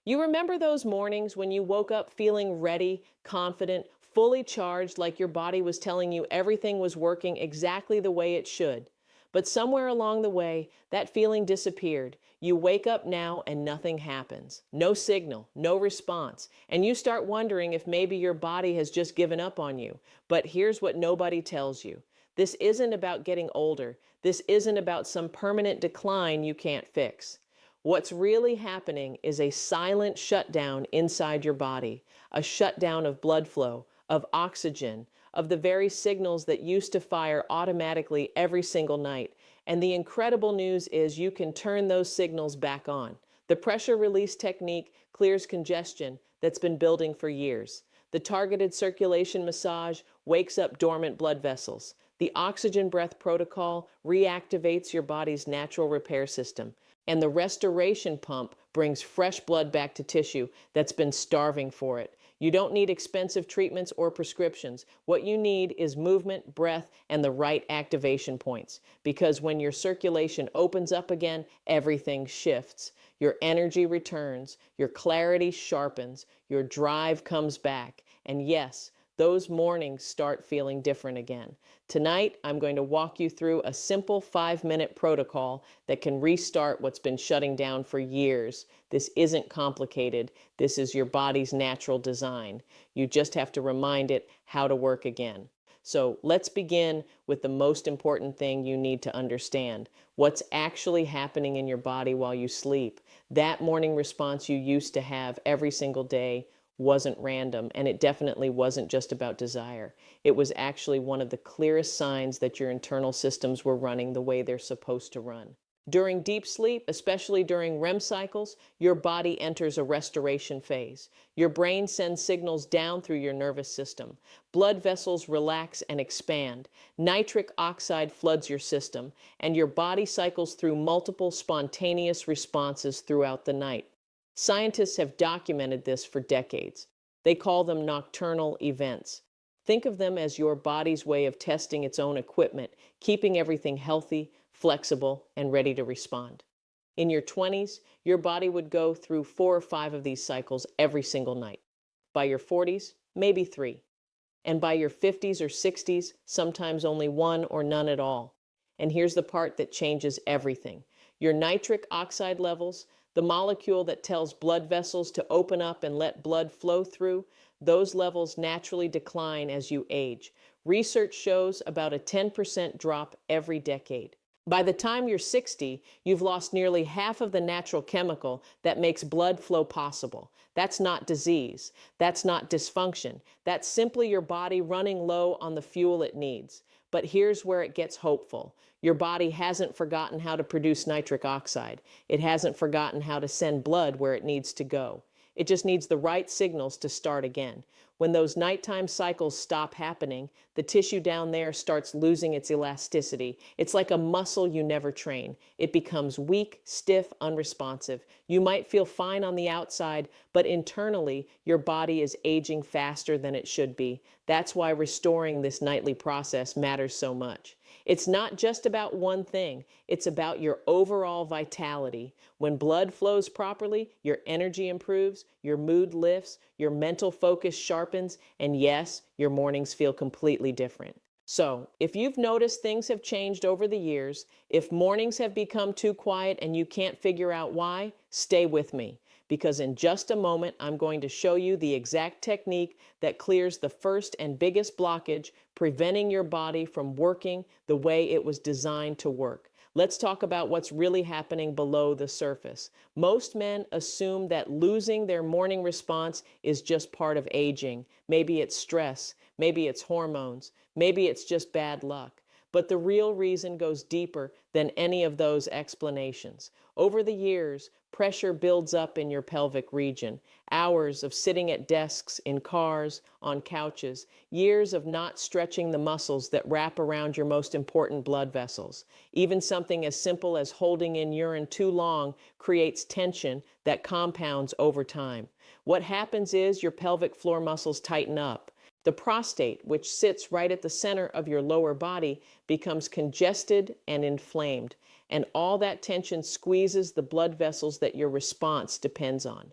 You remember those mornings when you woke up feeling ready, confident, fully charged, like your body was telling you everything was working exactly the way it should? But somewhere along the way, that feeling disappeared. You wake up now and nothing happens. No signal, no response. And you start wondering if maybe your body has just given up on you. But here's what nobody tells you. This isn't about getting older. This isn't about some permanent decline you can't fix. What's really happening is a silent shutdown inside your body, a shutdown of blood flow, of oxygen, of the very signals that used to fire automatically every single night. And the incredible news is you can turn those signals back on. The pressure release technique clears congestion that's been building for years. The targeted circulation massage wakes up dormant blood vessels. The oxygen breath protocol reactivates your body's natural repair system. And the restoration pump brings fresh blood back to tissue that's been starving for it. You don't need expensive treatments or prescriptions. What you need is movement, breath, and the right activation points. Because when your circulation opens up again, everything shifts. Your energy returns, your clarity sharpens, your drive comes back. And yes, those mornings start feeling different again. Tonight, I'm going to walk you through a simple 5-minute protocol that can restart what's been shutting down for years. This isn't complicated. This is your body's natural design. You just have to remind it how to work again. So let's begin with the most important thing you need to understand. What's actually happening in your body while you sleep. That morning response you used to have every single day wasn't random, and it definitely wasn't just about desire. It was actually one of the clearest signs that your internal systems were running the way they're supposed to run. During deep sleep, especially during REM cycles, your body enters a restoration phase. Your brain sends signals down through your nervous system. Blood vessels relax and expand. Nitric oxide floods your system, and your body cycles through multiple spontaneous responses throughout the night. Scientists have documented this for decades. They call them nocturnal events. Think of them as your body's way of testing its own equipment, keeping everything healthy, flexible, and ready to respond. In your 20s, your body would go through 4 or 5 of these cycles every single night. By your 40s, maybe 3. And by your 50s or 60s, sometimes only 1 or none at all. And here's the part that changes everything. Your nitric oxide levels, the molecule that tells blood vessels to open up and let blood flow through, those levels naturally decline as you age. Research shows about a 10% drop every decade. By the time you're 60, you've lost nearly half of the natural chemical that makes blood flow possible. That's not disease. That's not dysfunction. That's simply your body running low on the fuel it needs. But here's where it gets hopeful. Your body hasn't forgotten how to produce nitric oxide. It hasn't forgotten how to send blood where it needs to go. It just needs the right signals to start again. When those nighttime cycles stop happening, the tissue down there starts losing its elasticity. It's like a muscle you never train. It becomes weak, stiff, unresponsive. You might feel fine on the outside, but internally, your body is aging faster than it should be. That's why restoring this nightly process matters so much. It's not just about one thing. It's about your overall vitality. When blood flows properly, your energy improves, your mood lifts, your mental focus sharpens, and yes, your mornings feel completely different. So, if you've noticed things have changed over the years, if mornings have become too quiet and you can't figure out why, stay with me. Because in just a moment, I'm going to show you the exact technique that clears the first and biggest blockage, preventing your body from working the way it was designed to work. Let's talk about what's really happening below the surface. Most men assume that losing their morning response is just part of aging. Maybe it's stress, maybe it's hormones, maybe it's just bad luck. But the real reason goes deeper than any of those explanations. Over the years, pressure builds up in your pelvic region. Hours of sitting at desks, in cars, on couches. Years of not stretching the muscles that wrap around your most important blood vessels. Even something as simple as holding in urine too long creates tension that compounds over time. What happens is your pelvic floor muscles tighten up. The prostate, which sits right at the center of your lower body, becomes congested and inflamed, and all that tension squeezes the blood vessels that your response depends on.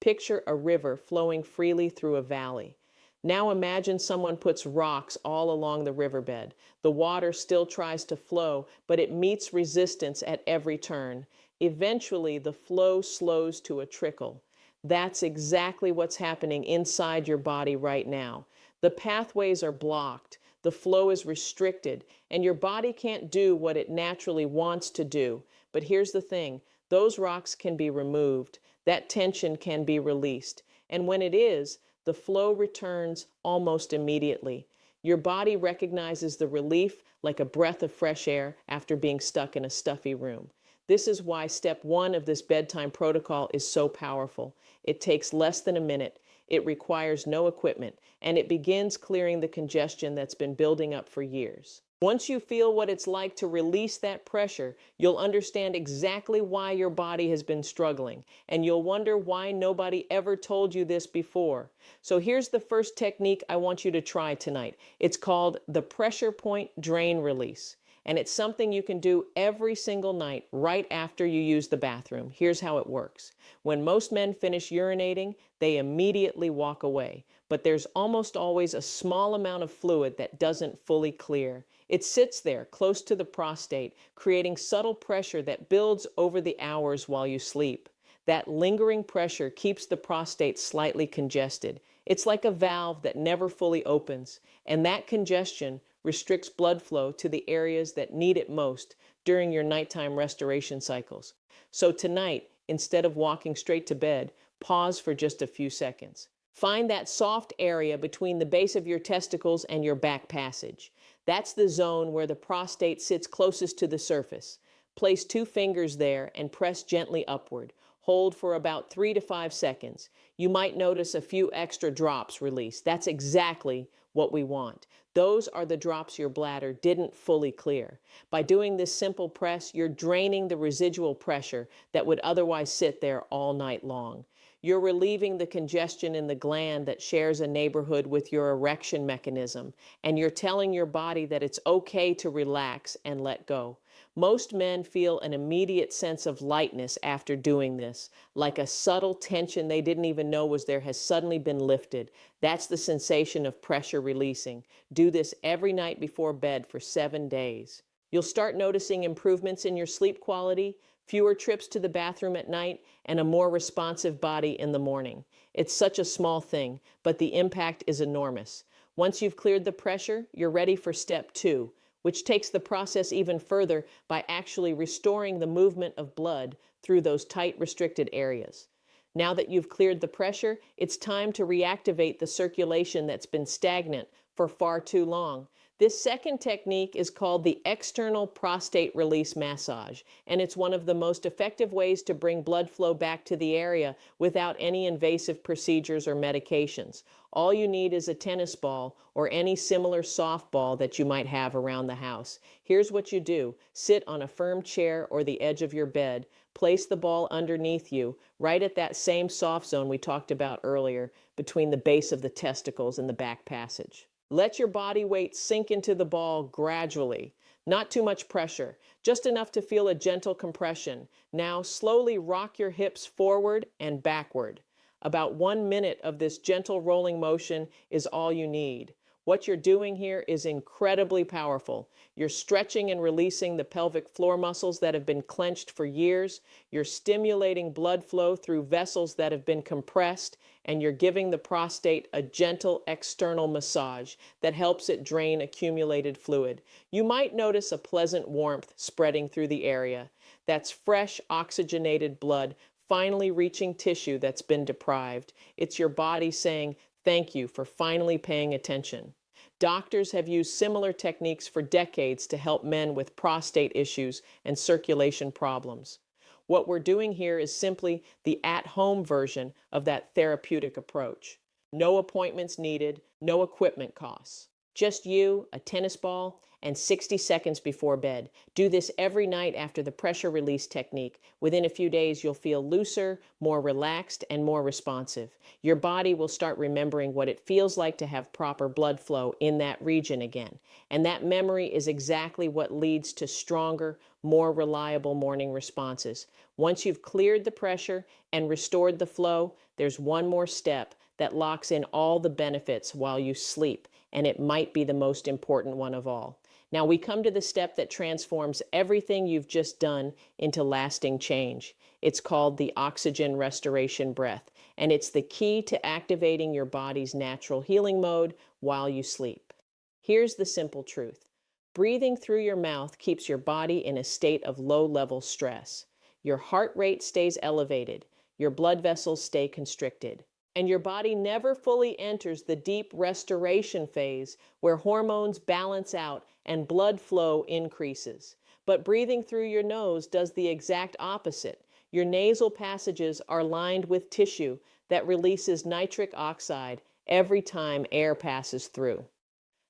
Picture a river flowing freely through a valley. Now imagine someone puts rocks all along the riverbed. The water still tries to flow, but it meets resistance at every turn. Eventually, the flow slows to a trickle. That's exactly what's happening inside your body right now. The pathways are blocked, the flow is restricted, and your body can't do what it naturally wants to do. But here's the thing, those rocks can be removed, that tension can be released. And when it is, the flow returns almost immediately. Your body recognizes the relief like a breath of fresh air after being stuck in a stuffy room. This is why step 1 of this bedtime protocol is so powerful. It takes less than a minute, it requires no equipment, and it begins clearing the congestion that's been building up for years. Once you feel what it's like to release that pressure, you'll understand exactly why your body has been struggling, and you'll wonder why nobody ever told you this before. So here's the first technique I want you to try tonight. It's called the pressure point drain release, and it's something you can do every single night right after you use the bathroom. Here's how it works. When most men finish urinating, they immediately walk away, but there's almost always a small amount of fluid that doesn't fully clear. It sits there close to the prostate, creating subtle pressure that builds over the hours while you sleep. That lingering pressure keeps the prostate slightly congested. It's like a valve that never fully opens, and that congestion restricts blood flow to the areas that need it most during your nighttime restoration cycles. So tonight, instead of walking straight to bed, pause for just a few seconds. Find that soft area between the base of your testicles and your back passage. That's the zone where the prostate sits closest to the surface. Place 2 fingers there and press gently upward. Hold for about 3 to 5 seconds. You might notice a few extra drops release. That's exactly what we want. Those are the drops your bladder didn't fully clear. By doing this simple press, you're draining the residual pressure that would otherwise sit there all night long. You're relieving the congestion in the gland that shares a neighborhood with your erection mechanism, and you're telling your body that it's okay to relax and let go. Most men feel an immediate sense of lightness after doing this, like a subtle tension they didn't even know was there has suddenly been lifted. That's the sensation of pressure releasing. Do this every night before bed for 7 days. You'll start noticing improvements in your sleep quality, fewer trips to the bathroom at night, and a more responsive body in the morning. It's such a small thing, but the impact is enormous. Once you've cleared the pressure, you're ready for step 2, which takes the process even further by actually restoring the movement of blood through those tight, restricted areas. Now that you've cleared the pressure, it's time to reactivate the circulation that's been stagnant for far too long. This second technique is called the external prostate release massage, and it's one of the most effective ways to bring blood flow back to the area without any invasive procedures or medications. All you need is a tennis ball or any similar softball that you might have around the house. Here's what you do. Sit on a firm chair or the edge of your bed. Place the ball underneath you, right at that same soft zone we talked about earlier, between the base of the testicles and the back passage. Let your body weight sink into the ball gradually. Not too much pressure, just enough to feel a gentle compression. Now slowly rock your hips forward and backward. About 1 minute of this gentle rolling motion is all you need. What you're doing here is incredibly powerful. You're stretching and releasing the pelvic floor muscles that have been clenched for years. You're stimulating blood flow through vessels that have been compressed, and you're giving the prostate a gentle external massage that helps it drain accumulated fluid. You might notice a pleasant warmth spreading through the area. That's fresh, oxygenated blood finally reaching tissue that's been deprived. It's your body saying, "Thank you for finally paying attention." Doctors have used similar techniques for decades to help men with prostate issues and circulation problems. What we're doing here is simply the at-home version of that therapeutic approach. No appointments needed, no equipment costs. Just you, a tennis ball, and 60 seconds before bed. Do this every night after the pressure release technique. Within a few days, you'll feel looser, more relaxed, and more responsive. Your body will start remembering what it feels like to have proper blood flow in that region again. And that memory is exactly what leads to stronger, more reliable morning responses. Once you've cleared the pressure and restored the flow, there's one more step that locks in all the benefits while you sleep, and it might be the most important one of all. Now we come to the step that transforms everything you've just done into lasting change. It's called the oxygen restoration breath, and it's the key to activating your body's natural healing mode while you sleep. Here's the simple truth. Breathing through your mouth keeps your body in a state of low-level stress. Your heart rate stays elevated, your blood vessels stay constricted, and your body never fully enters the deep restoration phase where hormones balance out and blood flow increases. But breathing through your nose does the exact opposite. Your nasal passages are lined with tissue that releases nitric oxide every time air passes through.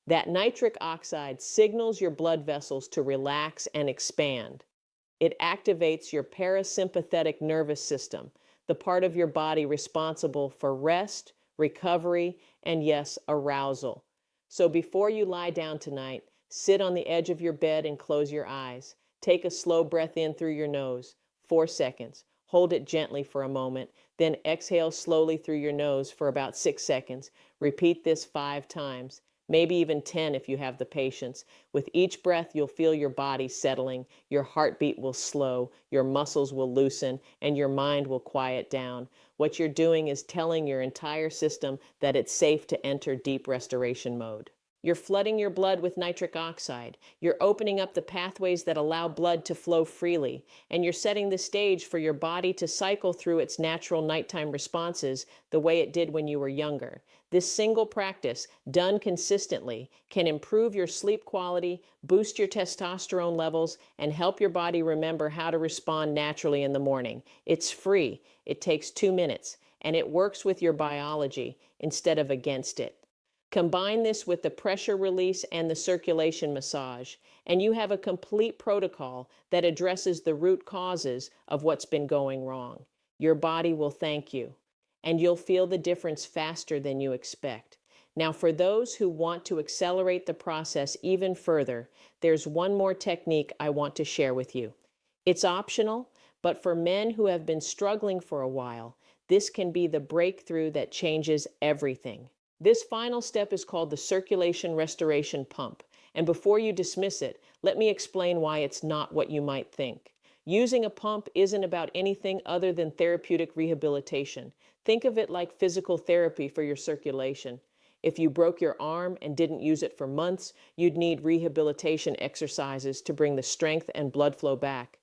That nitric oxide signals your blood vessels to relax and expand. It activates your parasympathetic nervous system, the part of your body responsible for rest, recovery, and yes, arousal. So before you lie down tonight, sit on the edge of your bed and close your eyes. Take a slow breath in through your nose, 4 seconds. Hold it gently for a moment, then exhale slowly through your nose for about 6 seconds. Repeat this 5 times. Maybe even 10 if you have the patience. With each breath, you'll feel your body settling, your heartbeat will slow, your muscles will loosen, and your mind will quiet down. What you're doing is telling your entire system that it's safe to enter deep restoration mode. You're flooding your blood with nitric oxide. You're opening up the pathways that allow blood to flow freely. And you're setting the stage for your body to cycle through its natural nighttime responses the way it did when you were younger. This single practice, done consistently, can improve your sleep quality, boost your testosterone levels, and help your body remember how to respond naturally in the morning. It's free. It takes 2 minutes, and it works with your biology instead of against it. Combine this with the pressure release and the circulation massage, and you have a complete protocol that addresses the root causes of what's been going wrong. Your body will thank you, and you'll feel the difference faster than you expect. Now, for those who want to accelerate the process even further, there's one more technique I want to share with you. It's optional, but for men who have been struggling for a while, this can be the breakthrough that changes everything. This final step is called the circulation restoration pump. And before you dismiss it, let me explain why it's not what you might think. Using a pump isn't about anything other than therapeutic rehabilitation. Think of it like physical therapy for your circulation. If you broke your arm and didn't use it for months, you'd need rehabilitation exercises to bring the strength and blood flow back.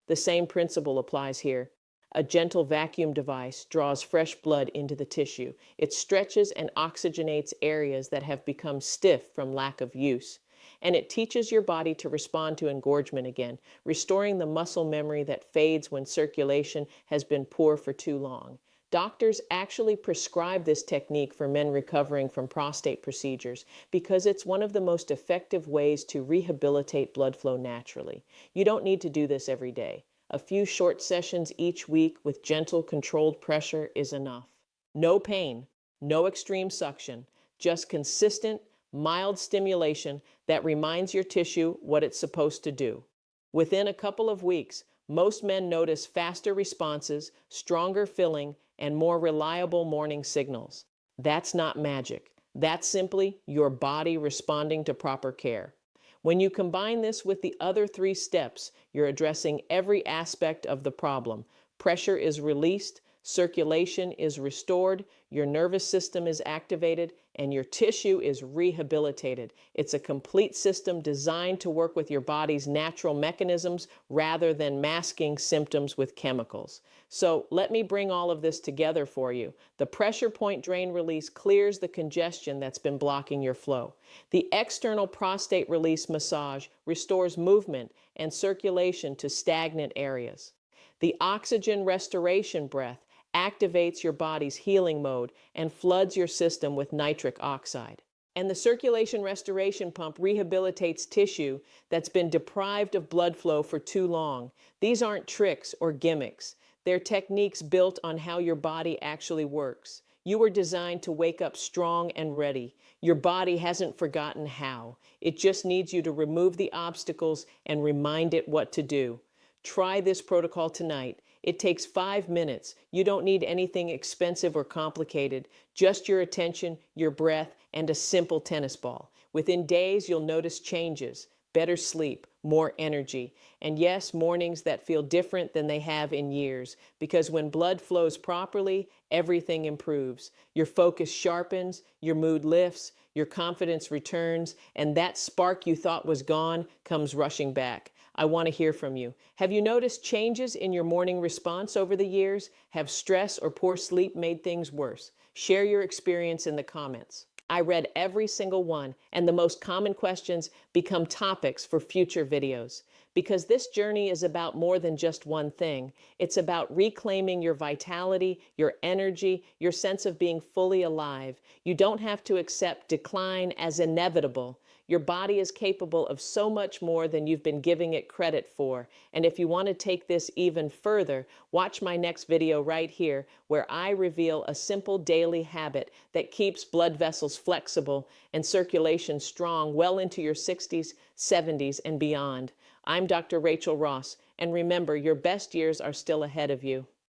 The same principle applies here. A gentle vacuum device draws fresh blood into the tissue. It stretches and oxygenates areas that have become stiff from lack of use. And it teaches your body to respond to engorgement again, restoring the muscle memory that fades when circulation has been poor for too long. Doctors actually prescribe this technique for men recovering from prostate procedures because it's one of the most effective ways to rehabilitate blood flow naturally. You don't need to do this every day. A few short sessions each week with gentle, controlled pressure is enough. No pain, no extreme suction, just consistent, mild stimulation that reminds your tissue what it's supposed to do. Within a couple of weeks, most men notice faster responses, stronger filling, and more reliable morning signals. That's not magic. That's simply your body responding to proper care. When you combine this with the other 3 steps, you're addressing every aspect of the problem. Pressure is released, circulation is restored, your nervous system is activated, and your tissue is rehabilitated. It's a complete system designed to work with your body's natural mechanisms rather than masking symptoms with chemicals. So let me bring all of this together for you. The pressure point drain release clears the congestion that's been blocking your flow. The external prostate release massage restores movement and circulation to stagnant areas. The oxygen restoration breath activates your body's healing mode and floods your system with nitric oxide. And the circulation restoration pump rehabilitates tissue that's been deprived of blood flow for too long. These aren't tricks or gimmicks. They're techniques built on how your body actually works. You were designed to wake up strong and ready. Your body hasn't forgotten how. It just needs you to remove the obstacles and remind it what to do. Try this protocol tonight. It takes 5 minutes. You don't need anything expensive or complicated, just your attention, your breath, and a simple tennis ball. Within days, you'll notice changes, better sleep, more energy, and yes, mornings that feel different than they have in years, because when blood flows properly, everything improves. Your focus sharpens, your mood lifts, your confidence returns, and that spark you thought was gone comes rushing back. I want to hear from you. Have you noticed changes in your morning response over the years? Have stress or poor sleep made things worse? Share your experience in the comments. I read every single one, and the most common questions become topics for future videos. Because this journey is about more than just one thing. It's about reclaiming your vitality, your energy, your sense of being fully alive. You don't have to accept decline as inevitable. Your body is capable of so much more than you've been giving it credit for. And if you want to take this even further, watch my next video right here, where I reveal a simple daily habit that keeps blood vessels flexible and circulation strong well into your 60s, 70s, and beyond. I'm Dr. Rachael Ross, and remember, your best years are still ahead of you.